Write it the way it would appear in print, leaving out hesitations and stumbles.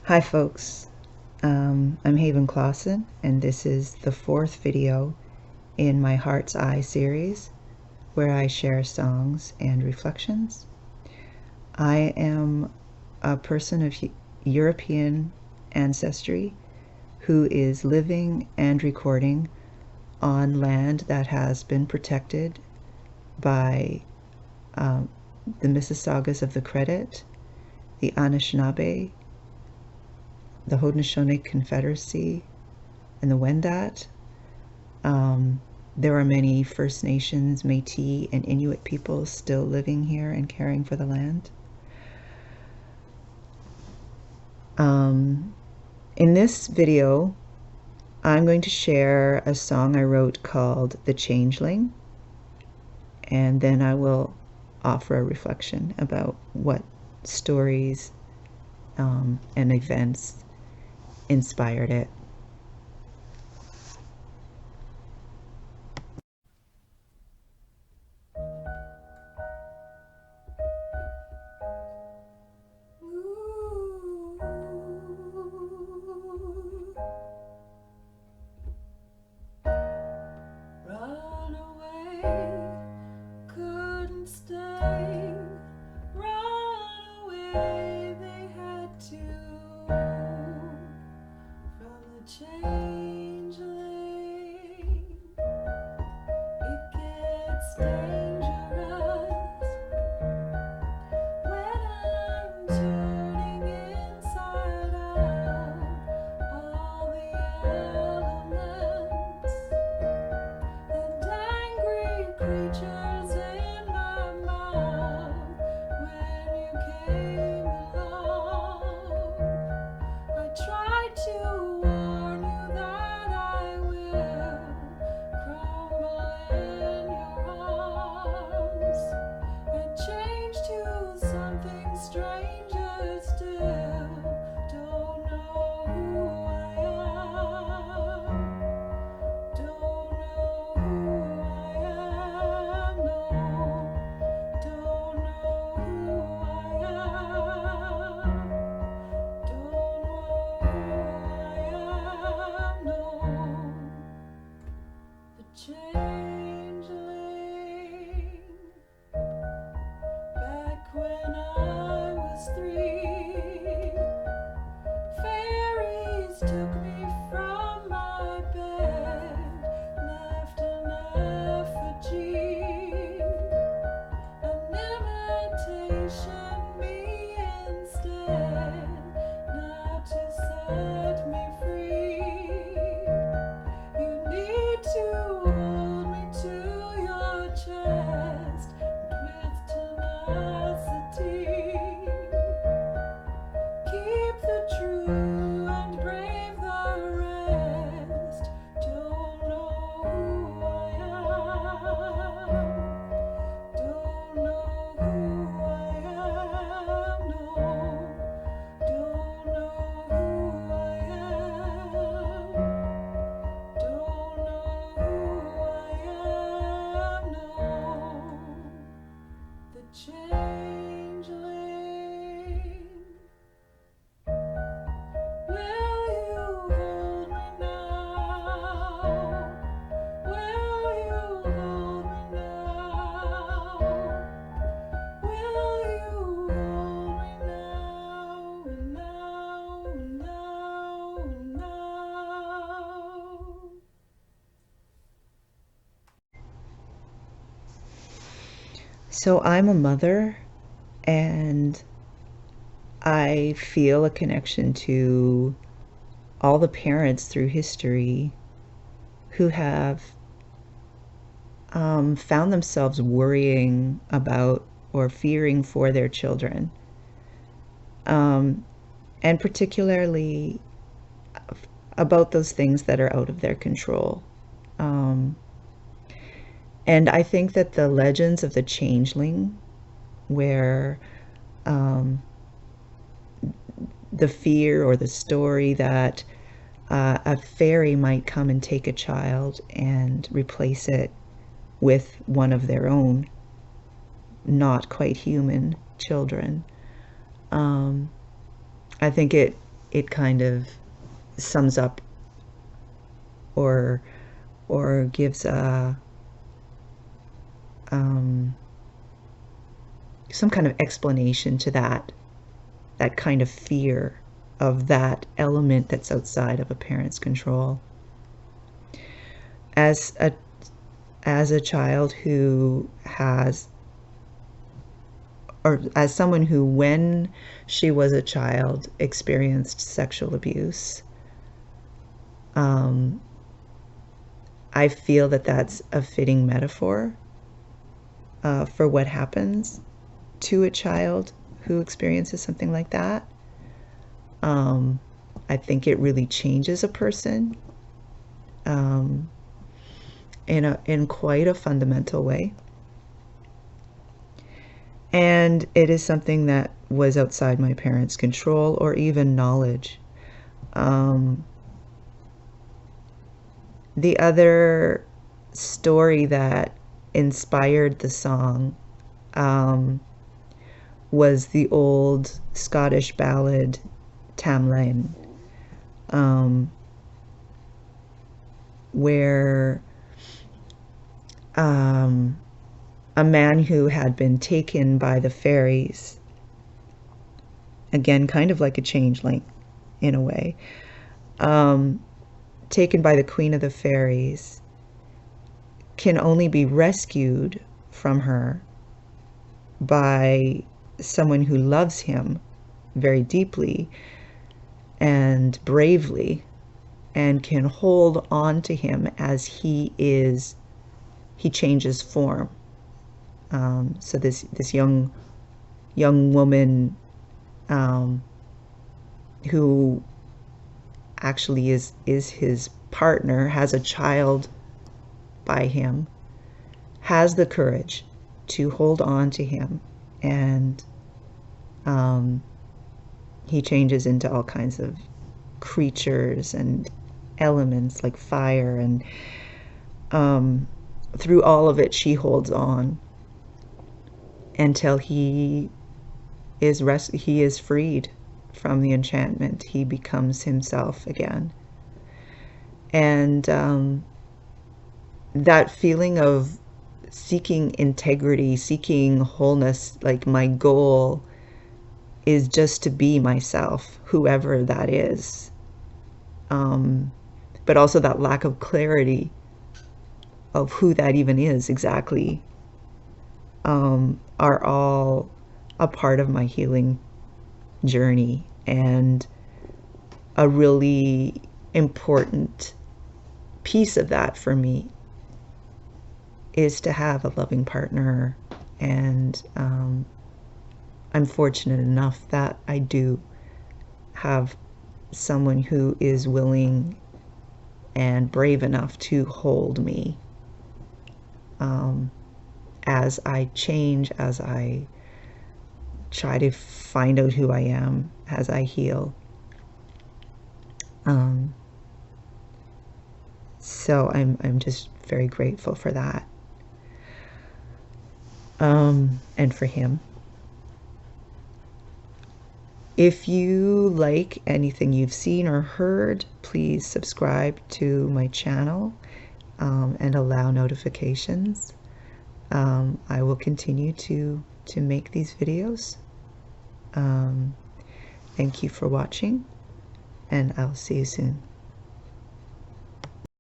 Hi folks, I'm Haven Klassen, and this is the fourth video in my Heart's Eye series where I share songs and reflections. I am a person of European ancestry who is living and recording on land that has been protected by the Mississaugas of the Credit, the Anishinaabe, the Haudenosaunee Confederacy, and the Wendat. There are many First Nations, Métis, and Inuit peoples still living here and caring for the land. In this video, I'm going to share a song I wrote called The Changeling, and then I will offer a reflection about what stories and events inspired it. Back when I was 3, fairies took me from my bed, left an effigy, an imitation me instead, now to set me free. You need to hold me to your chest with tenacity. Keep the true and brave the rest. Don't know who I am. Don't know who I am. No. Don't know who I am. Don't know who I am. No. The changeling. Will you hold me now? Will you hold me now? Will you hold me now? And now, and now, and now. So I'm a mother, and I feel a connection to all the parents through history who have found themselves worrying about or fearing for their children, and particularly about those things that are out of their control. And I think that the legends of the Changeling, where the fear or the story that a fairy might come and take a child and replace it with one of their own not quite human children. I think it it kind of sums up or gives a some kind of explanation to that kind of fear of that element that's outside of a parent's control. As a child who has, or as someone who, when she was a child, experienced sexual abuse, I feel that that's a fitting metaphor for what happens to a child who experiences something like that. I think it really changes a person in quite a fundamental way. And it is something that was outside my parents' control or even knowledge. The other story that inspired the song was the old Scottish ballad Tamlaine, where a man who had been taken by the fairies, again kind of like a changeling in a way, taken by the queen of the fairies, can only be rescued from her by someone who loves him very deeply and bravely and can hold on to him as he changes form. So this young woman who actually is his partner, has a child by him, has the courage to hold on to him, and he changes into all kinds of creatures and elements like fire, and through all of it she holds on until he is freed from the enchantment. He becomes himself again. And that feeling of seeking integrity, seeking wholeness, like my goal is just to be myself, whoever that is. But also that lack of clarity of who that even is exactly, are all a part of my healing journey. And a really important piece of that for me is to have a loving partner. And I'm fortunate enough that I do have someone who is willing and brave enough to hold me as I change, as I try to find out who I am, as I heal. So I'm just very grateful for that, and for him. If you like anything you've seen or heard, please subscribe to my channel and allow notifications. I will continue to make these videos. Thank you for watching, and I'll see you soon.